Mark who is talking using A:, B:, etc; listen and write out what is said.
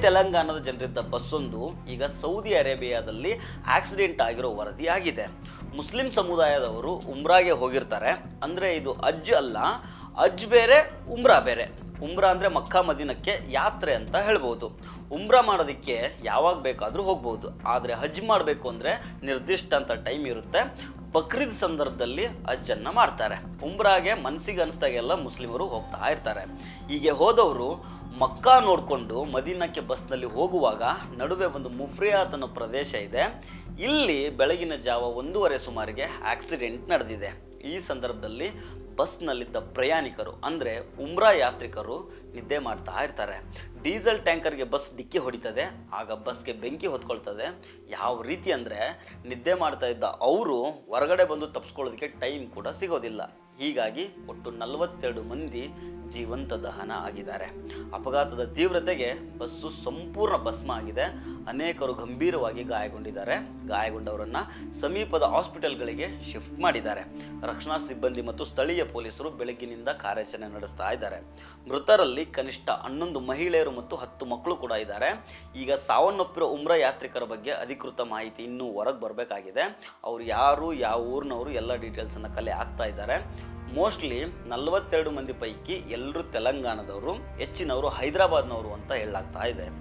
A: ತೆಲಂಗಾಣದ ಜನರಿದ್ದ ಬಸ್ಸೊಂದು ಈಗ ಸೌದಿ ಅರೇಬಿಯಾದಲ್ಲಿ ಆಕ್ಸಿಡೆಂಟ್ ಆಗಿರೋ ವರದಿ ಆಗಿದೆ. ಮುಸ್ಲಿಂ ಸಮುದಾಯದವರು ಉಮ್ರಾಗೆ ಹೋಗಿರ್ತಾರೆ. ಅಂದರೆ ಇದು ಹಜ್ ಅಲ್ಲ, ಹಜ್ ಬೇರೆ, ಉಮ್ರಾ ಬೇರೆ. ಉಮ್ರಾ ಅಂದರೆ ಮಕ್ಕಾ ಮದೀನಕ್ಕೆ ಯಾತ್ರೆ ಅಂತ ಹೇಳ್ಬೋದು. ಉಮ್ರಾ ಮಾಡೋದಕ್ಕೆ ಯಾವಾಗ ಬೇಕಾದರೂ ಹೋಗ್ಬೋದು. ಆದರೆ ಹಜ್ ಮಾಡಬೇಕು ಅಂದರೆ ನಿರ್ದಿಷ್ಟ ಅಂತ ಟೈಮ್ ಇರುತ್ತೆ. ಬಕ್ರೀದ್ ಸಂದರ್ಭದಲ್ಲಿ ಹಜ್ಜನ್ನು ಮಾಡ್ತಾರೆ. ಉಮ್ರಾಗೆ ಮನಸ್ಸಿಗೆ ಅನಿಸ್ದಾಗೆಲ್ಲ ಮುಸ್ಲಿಮರು ಹೋಗ್ತಾ ಇರ್ತಾರೆ. ಹೀಗೆ ಹೋದವರು ಮಕ್ಕಾ ನೋಡಿಕೊಂಡು ಮದೀನಕ್ಕೆ ಬಸ್ನಲ್ಲಿ ಹೋಗುವಾಗ ನಡುವೆ ಒಂದು ಮುಫ್ರಿಯಾತ್ ಅನ್ನೋ ಪ್ರದೇಶ ಇದೆ. ಇಲ್ಲಿ ಬೆಳಗಿನ ಜಾವ 1:30 ಸುಮಾರಿಗೆ ಆಕ್ಸಿಡೆಂಟ್ ನಡೆದಿದೆ. ಈ ಸಂದರ್ಭದಲ್ಲಿ ಬಸ್ನಲ್ಲಿದ್ದ ಪ್ರಯಾಣಿಕರು ಅಂದರೆ ಉಮ್ರಾ ಯಾತ್ರಿಕರು ನಿದ್ದೆ ಮಾಡ್ತಾ ಇರ್ತಾರೆ. ಡೀಸೆಲ್ ಟ್ಯಾಂಕರ್ಗೆ ಬಸ್ ಡಿಕ್ಕಿ ಹೊಡಿತದೆ. ಆಗ ಬಸ್ಗೆ ಬೆಂಕಿ ಹೊತ್ಕೊಳ್ತದೆ. ಯಾವ ರೀತಿ ಅಂದರೆ ನಿದ್ದೆ ಮಾಡ್ತಾ ಇದ್ದ ಅವರು ಹೊರಗಡೆ ಬಂದು ತಪ್ಪಿಸ್ಕೊಳ್ಳೋದಕ್ಕೆ ಟೈಮ್ ಕೂಡ ಸಿಗೋದಿಲ್ಲ. ಹೀಗಾಗಿ ಒಟ್ಟು 42 ಮಂದಿ ಜೀವಂತ ದಹನ ಆಗಿದ್ದಾರೆ. ಅಪಘಾತದ ತೀವ್ರತೆಗೆ ಬಸ್ಸು ಸಂಪೂರ್ಣ ಭಸ್ಮ ಆಗಿದೆ. ಅನೇಕರು ಗಂಭೀರವಾಗಿ ಗಾಯಗೊಂಡಿದ್ದಾರೆ. ಗಾಯಗೊಂಡವರನ್ನು ಸಮೀಪದ ಹಾಸ್ಪಿಟಲ್ಗಳಿಗೆ ಶಿಫ್ಟ್ ಮಾಡಿದ್ದಾರೆ. ರಕ್ಷಣಾ ಸಿಬ್ಬಂದಿ ಮತ್ತು ಸ್ಥಳೀಯ ಪೊಲೀಸರು ಬೆಳಗ್ಗಿನಿಂದ ಕಾರ್ಯಾಚರಣೆ ನಡೆಸ್ತಾ ಇದ್ದಾರೆ. ಮೃತರಲ್ಲಿ ಕನಿಷ್ಠ 11 ಮಹಿಳೆಯರು ಮತ್ತು 10 ಮಕ್ಕಳು ಕೂಡ ಇದ್ದಾರೆ. ಈಗ ಸಾವನ್ನಪ್ಪಿರೋ ಉಮ್ರಾ ಯಾತ್ರಿಕರ ಬಗ್ಗೆ ಅಧಿಕೃತ ಮಾಹಿತಿ ಇನ್ನೂ ಹೊರಗೆ ಬರಬೇಕಾಗಿದೆ. ಅವರು ಯಾರು, ಯಾವ ಊರಿನವರು, ಎಲ್ಲ ಡೀಟೇಲ್ಸನ್ನು ಕಲೆ ಹಾಕ್ತಾ ಇದ್ದಾರೆ. ಮೋಸ್ಟ್ಲಿ 42 ಮಂದಿ ಪೈಕಿ ಎಲ್ಲರೂ ತೆಲಂಗಾಣದವರು, ಹೆಚ್ಚಿನವರು ಹೈದರಾಬಾದ್ನವರು ಅಂತ ಹೇಳಲಾಗ್ತಾ ಇದೆ.